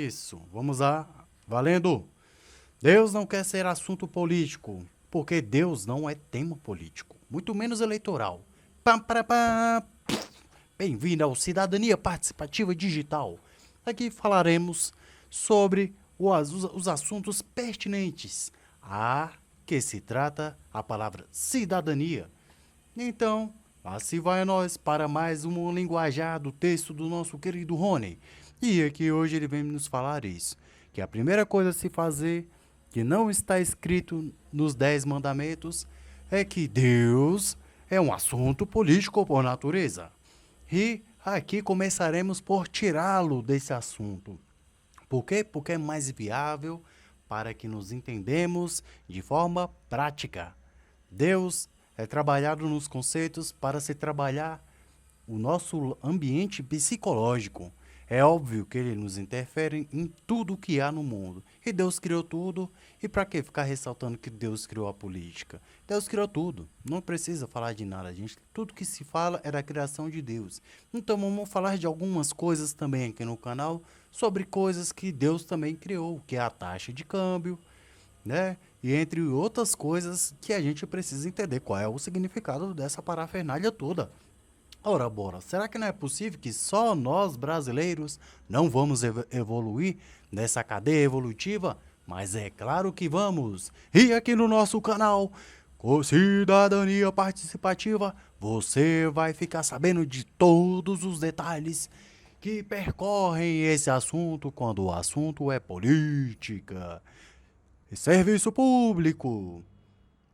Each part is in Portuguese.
Isso, vamos lá. Valendo! Deus não quer ser assunto político, porque Deus não é tema político, muito menos eleitoral. Pam, para, pam. Bem-vindo ao Cidadania Participativa Digital. Aqui falaremos sobre os assuntos pertinentes a que se trata a palavra cidadania. Então, assim vai a nós para mais um linguajar do texto do nosso querido Rony. E aqui hoje ele vem nos falar isso, que a primeira coisa a se fazer, que não está escrito nos 10 mandamentos, é que Deus é um assunto político por natureza. E aqui começaremos por tirá-lo desse assunto. Por quê? Porque é mais viável para que nos entendemos de forma prática. Deus é trabalhado nos conceitos para se trabalhar o nosso ambiente psicológico. É óbvio que ele nos interfere em tudo que há no mundo. E Deus criou tudo. E para que ficar ressaltando que Deus criou a política? Deus criou tudo. Não precisa falar de nada, gente. Tudo que se fala é da criação de Deus. Então vamos falar de algumas coisas também aqui no canal sobre coisas que Deus também criou, que é a taxa de câmbio, né? E entre outras coisas que a gente precisa entender qual é o significado dessa parafernália toda. Ora, bora, será que não é possível que só nós brasileiros não vamos evoluir nessa cadeia evolutiva? Mas é claro que vamos! E aqui no nosso canal, com Cidadania Participativa, você vai ficar sabendo de todos os detalhes que percorrem esse assunto quando o assunto é política, serviço público,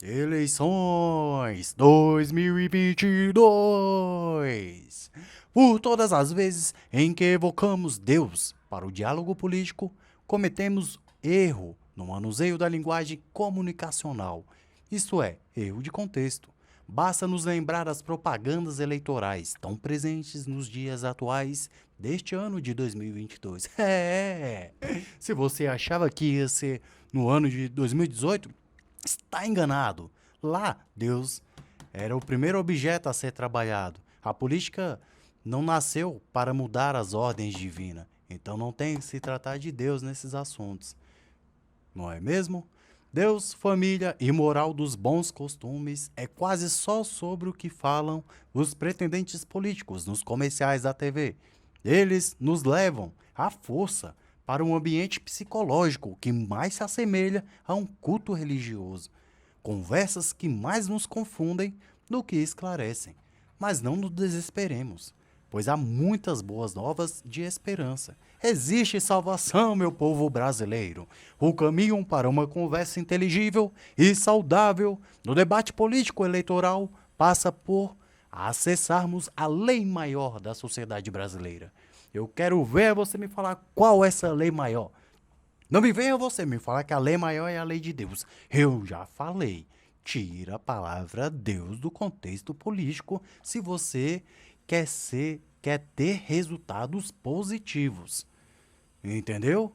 eleições 2022. Por todas as vezes em que evocamos Deus para o diálogo político, cometemos erro no manuseio da linguagem comunicacional. Isto é, erro de contexto. Basta nos lembrar das propagandas eleitorais tão presentes nos dias atuais deste ano de 2022. Se você achava que ia ser no ano de 2018, está enganado. Lá, Deus era o primeiro objeto a ser trabalhado. A política não nasceu para mudar as ordens divinas. Então não tem que se tratar de Deus nesses assuntos. Não é mesmo? Deus, família e moral dos bons costumes é quase só sobre o que falam os pretendentes políticos nos comerciais da TV. Eles nos levam à força para um ambiente psicológico que mais se assemelha a um culto religioso. Conversas que mais nos confundem do que esclarecem. Mas não nos desesperemos, pois há muitas boas novas de esperança. Existe salvação, meu povo brasileiro. O caminho para uma conversa inteligível e saudável no debate político eleitoral passa por acessarmos a lei maior da sociedade brasileira. Eu quero ver você me falar qual é essa lei maior. Não me venha você me falar que a lei maior é a lei de Deus. Eu já falei. Tira a palavra Deus do contexto político se você quer ter resultados positivos. Entendeu?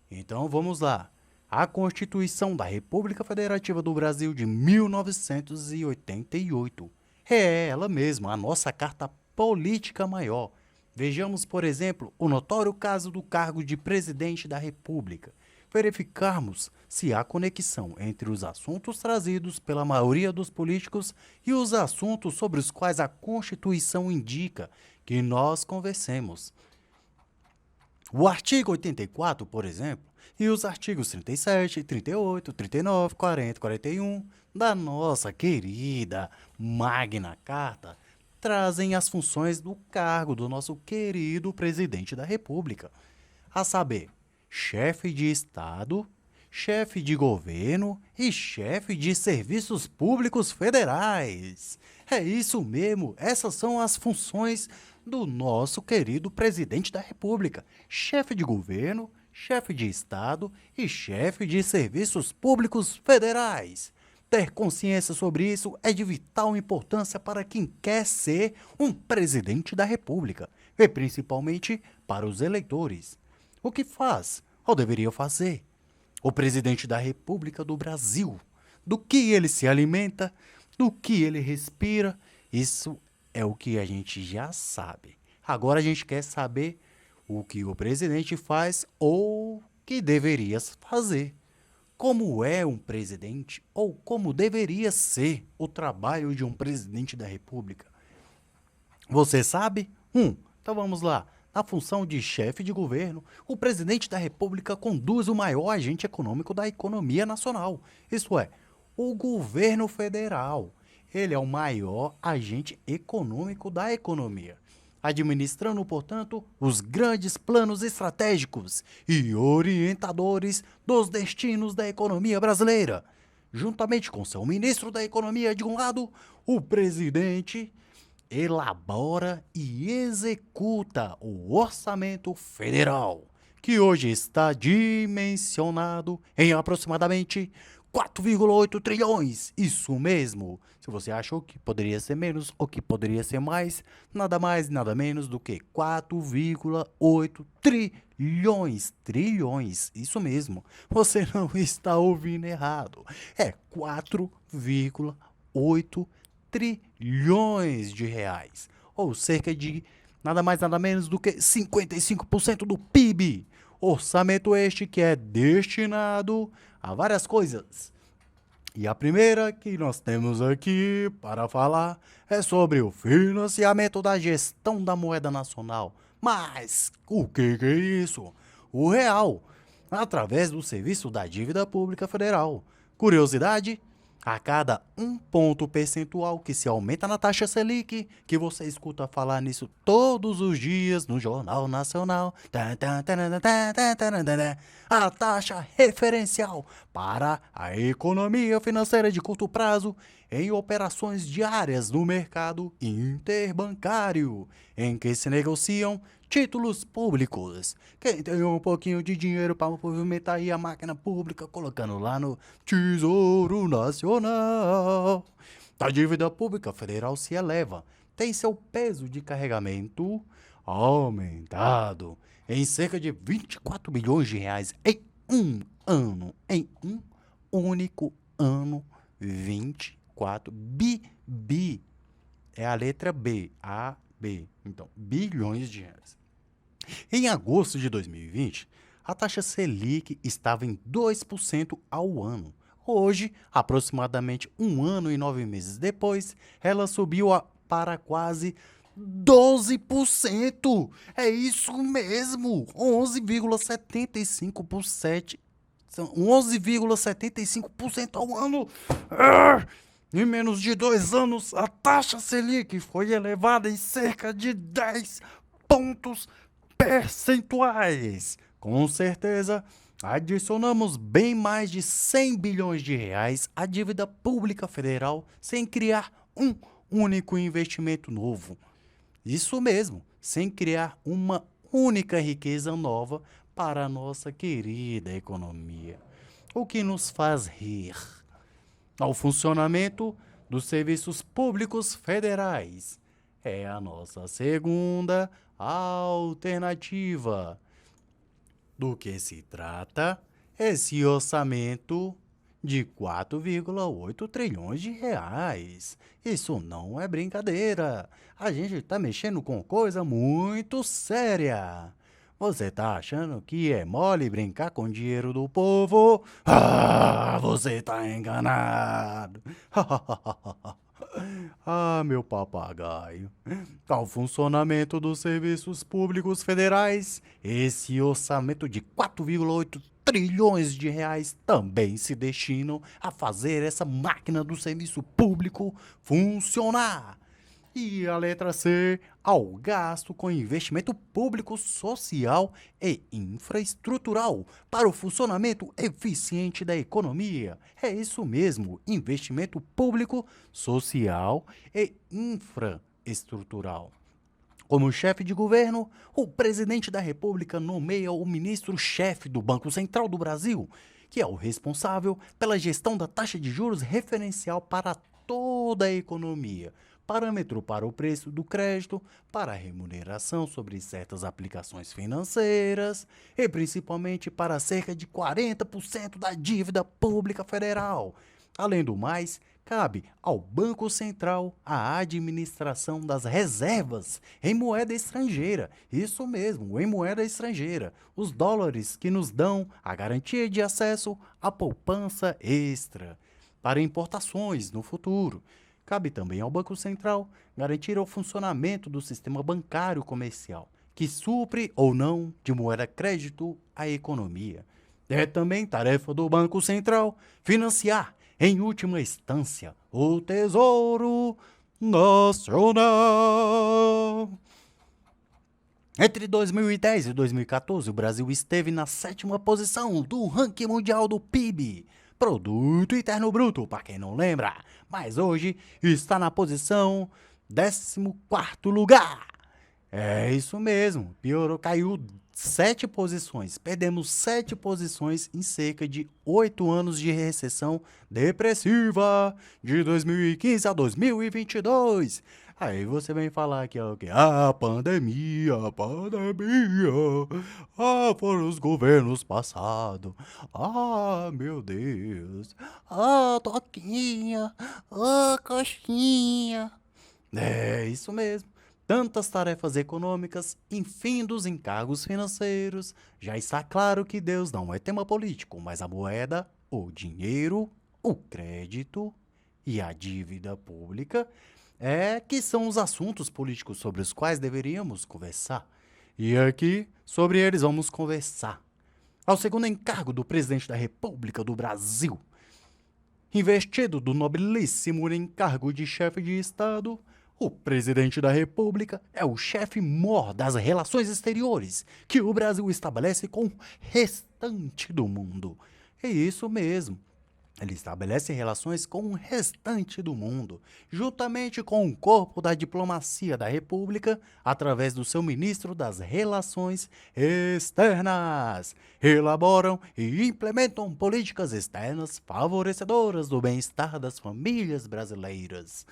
Então vamos lá. A Constituição da República Federativa do Brasil de 1988 é ela mesma, a nossa carta política maior. Vejamos, por exemplo, o notório caso do cargo de presidente da República. Verificarmos se há conexão entre os assuntos trazidos pela maioria dos políticos e os assuntos sobre os quais a Constituição indica que nós conversemos. O artigo 84, por exemplo, e os artigos 37, 38, 39, 40 e 41 da nossa querida Magna Carta trazem as funções do cargo do nosso querido presidente da República, a saber, chefe de Estado, chefe de governo e chefe de serviços públicos federais. É isso mesmo, essas são as funções do nosso querido presidente da República, chefe de governo, chefe de Estado e chefe de serviços públicos federais. Ter consciência sobre isso é de vital importância para quem quer ser um presidente da República, e principalmente para os eleitores. O que faz, ou deveria fazer, o presidente da República do Brasil? Do que ele se alimenta, do que ele respira, isso é o que a gente já sabe. Agora a gente quer saber o que o presidente faz ou que deveria fazer. Como é um presidente ou como deveria ser o trabalho de um presidente da República? Você sabe? Então vamos lá. Na função de chefe de governo, o presidente da República conduz o maior agente econômico da economia nacional, isto é, o governo federal. Ele é o maior agente econômico da economia, administrando, portanto, os grandes planos estratégicos e orientadores dos destinos da economia brasileira. Juntamente com seu ministro da Economia de um lado, o presidente elabora e executa o orçamento federal, que hoje está dimensionado em aproximadamente 4,8 trilhões. Isso mesmo. Se você achou que poderia ser menos ou que poderia ser mais, nada menos do que 4,8 trilhões. Trilhões, isso mesmo. Você não está ouvindo errado. É 4,8 trilhões de reais, ou cerca de nada mais nada menos do que 55% do PIB. Orçamento este que é destinado a várias coisas. E a primeira que nós temos aqui para falar é sobre o financiamento da gestão da moeda nacional. Mas o que é isso? O real, através do Serviço da Dívida Pública Federal. Curiosidade? A cada 1 ponto percentual que se aumenta na taxa Selic, que você escuta falar nisso todos os dias no Jornal Nacional, a taxa referencial para a economia financeira de curto prazo em operações diárias no mercado interbancário, em que se negociam títulos públicos. Quem tem um pouquinho de dinheiro para movimentar aí a máquina pública, colocando lá no Tesouro Nacional. A dívida pública federal se eleva, tem seu peso de carregamento aumentado em cerca de 24 bilhões de reais em um ano. Em um único ano, 24 bi. É a letra B, A, B. Então, bilhões de reais. Em agosto de 2020, a taxa Selic estava em 2% ao ano. Hoje, aproximadamente 1 ano e 9 meses depois, ela subiu para quase 12%. É isso mesmo, 11,75%. São 11,75% ao ano. Em menos de 2 anos, a taxa Selic foi elevada em cerca de 10 pontos percentuais. Com certeza, adicionamos bem mais de 100 bilhões de reais à dívida pública federal sem criar um único investimento novo. Isso mesmo, sem criar uma única riqueza nova para a nossa querida economia. O que nos faz rir ao funcionamento dos serviços públicos federais. É a nossa segunda alternativa. Do que se trata esse orçamento de 4,8 trilhões de reais? Isso não é brincadeira. A gente está mexendo com coisa muito séria. Você tá achando que é mole brincar com o dinheiro do povo? Você tá enganado. Meu papagaio. Ao funcionamento dos serviços públicos federais, esse orçamento de 4,8 trilhões de reais também se destinam a fazer essa máquina do serviço público funcionar. E a letra C, ao gasto com investimento público, social e infraestrutural para o funcionamento eficiente da economia. É isso mesmo, investimento público, social e infraestrutural. Como chefe de governo, o presidente da República nomeia o ministro-chefe do Banco Central do Brasil, que é o responsável pela gestão da taxa de juros referencial para toda a economia, parâmetro para o preço do crédito, para a remuneração sobre certas aplicações financeiras e principalmente para cerca de 40% da dívida pública federal. Além do mais, cabe ao Banco Central a administração das reservas em moeda estrangeira. Isso mesmo, em moeda estrangeira. Os dólares que nos dão a garantia de acesso à poupança extra para importações no futuro. Cabe também ao Banco Central garantir o funcionamento do sistema bancário comercial, que supre ou não de moeda crédito a economia. É também tarefa do Banco Central financiar, em última instância, o Tesouro Nacional. Entre 2010 e 2014, o Brasil esteve na 7ª posição do ranking mundial do PIB, Produto Interno Bruto, para quem não lembra, mas hoje está na posição 14º lugar. É isso mesmo, piorou, caiu 7 posições, perdemos 7 posições em cerca de 8 anos de recessão depressiva, de 2015 a 2022. Aí você vem falar que é o quê? A pandemia, foram os governos passados. Ah, meu Deus. Ah, toquinha, ah, coxinha. É, isso mesmo. Tantas tarefas econômicas, enfim dos encargos financeiros, já está claro que Deus não é tema político, mas a moeda, o dinheiro, o crédito e a dívida pública que são os assuntos políticos sobre os quais deveríamos conversar. E aqui, sobre eles vamos conversar. Ao segundo encargo do presidente da República do Brasil, investido do nobilíssimo encargo de chefe de Estado, o presidente da República é o chefe mor das relações exteriores que o Brasil estabelece com o restante do mundo. É isso mesmo. Ele estabelece relações com o restante do mundo, juntamente com o corpo da diplomacia da República, através do seu ministro das Relações Externas. Elaboram e implementam políticas externas favorecedoras do bem-estar das famílias brasileiras,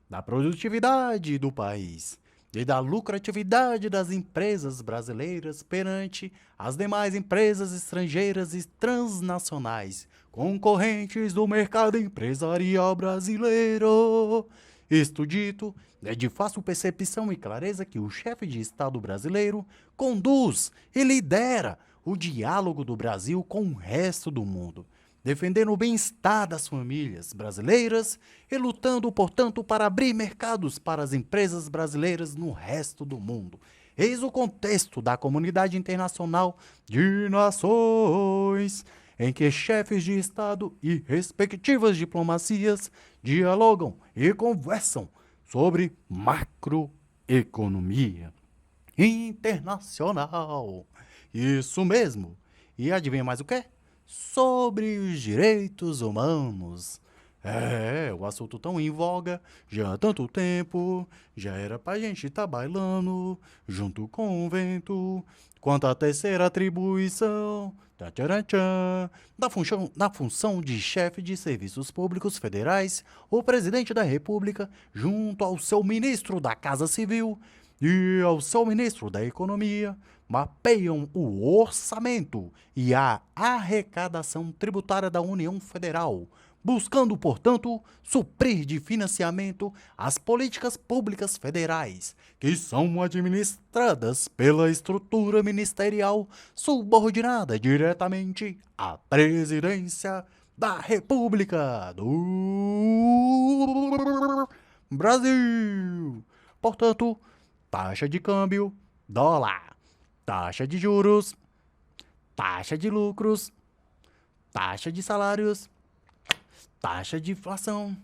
da produtividade do país e da lucratividade das empresas brasileiras perante as demais empresas estrangeiras e transnacionais concorrentes do mercado empresarial brasileiro. Isto dito, é de fácil percepção e clareza que o chefe de Estado brasileiro conduz e lidera o diálogo do Brasil com o resto do mundo, defendendo o bem-estar das famílias brasileiras e lutando, portanto, para abrir mercados para as empresas brasileiras no resto do mundo. Eis o contexto da comunidade internacional de nações, em que chefes de Estado e respectivas diplomacias dialogam e conversam sobre macroeconomia internacional. Isso mesmo. E adivinha mais o quê? Sobre os direitos humanos. O assunto tão em voga, já há tanto tempo, já era pra gente tá bailando, junto com o vento, quanto à terceira atribuição, da função de chefe de serviços públicos federais, o presidente da República, junto ao seu ministro da Casa Civil e ao seu ministro da Economia, mapeiam o orçamento e a arrecadação tributária da União Federal, buscando, portanto, suprir de financiamento as políticas públicas federais, que são administradas pela estrutura ministerial subordinada diretamente à presidência da República do Brasil. Portanto, taxa de câmbio, dólar, taxa de juros, taxa de lucros, taxa de salários, taxa de inflação,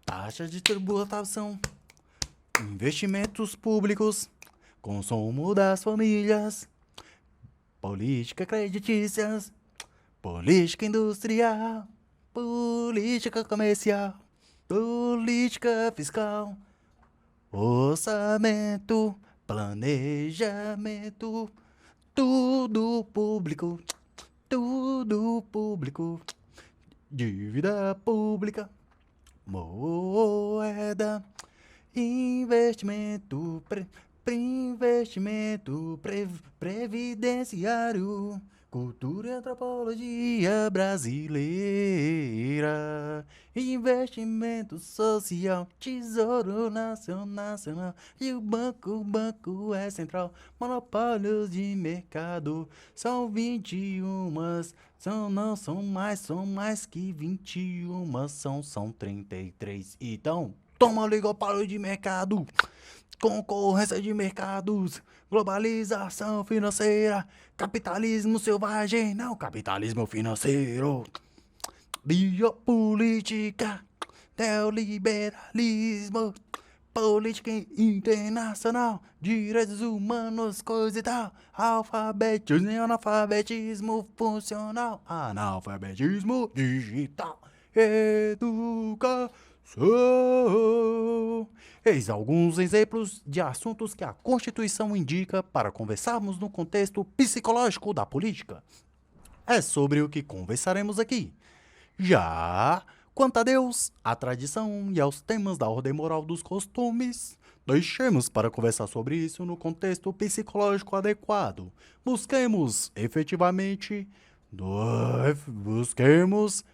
taxa de tributação, investimentos públicos, consumo das famílias, política creditícias, política industrial, política comercial, política fiscal, orçamento, planejamento, tudo público, dívida pública, moeda, investimento, previdenciário, Cultura e antropologia brasileira, investimento social, tesouro nacional, e o banco é central, monopólios de mercado, são 21, não são mais que 21, são 33, então, toma oligopólio de mercado, concorrência de mercados, globalização financeira, capitalismo selvagem, não capitalismo financeiro, biopolítica, neoliberalismo, política internacional, direitos humanos, coisa e tal, alfabetismo e analfabetismo funcional, analfabetismo digital, educação. Eis alguns exemplos de assuntos que a Constituição indica para conversarmos no contexto psicológico da política. É sobre o que conversaremos aqui. Já quanto a Deus, à tradição e aos temas da ordem moral dos costumes, deixemos para conversar sobre isso no contexto psicológico adequado. Busquemos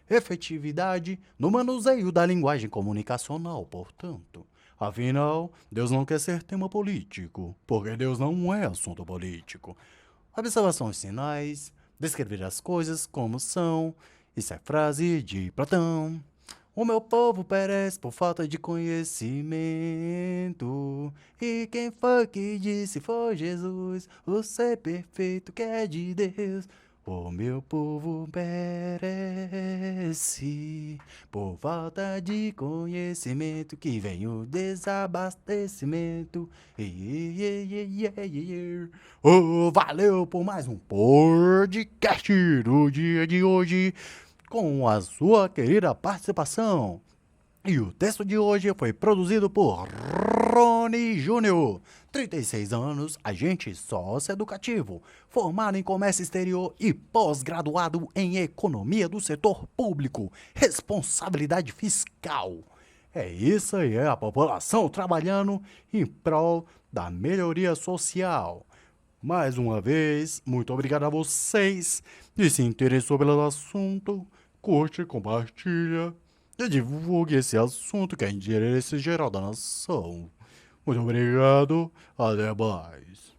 efetividade no manuseio da linguagem comunicacional, portanto. Afinal, Deus não quer ser tema político, porque Deus não é assunto político. Observações finais, descrever as coisas como são, isso é frase de Platão. O meu povo perece por falta de conhecimento. E quem foi que disse foi Jesus, o ser perfeito que é de Deus. O meu povo perece por falta de conhecimento, que vem o desabastecimento. Valeu por mais um podcast do dia de hoje, com a sua querida participação. E o texto de hoje foi produzido por Rony Júnior, 36 anos, agente socioeducativo, formado em comércio exterior e pós-graduado em economia do setor público, responsabilidade fiscal. É isso aí, é a população trabalhando em prol da melhoria social. Mais uma vez, muito obrigado a vocês que se interessou pelo assunto. Curte, compartilha e divulgue esse assunto que é interesse geral da nação. Muito obrigado, até mais.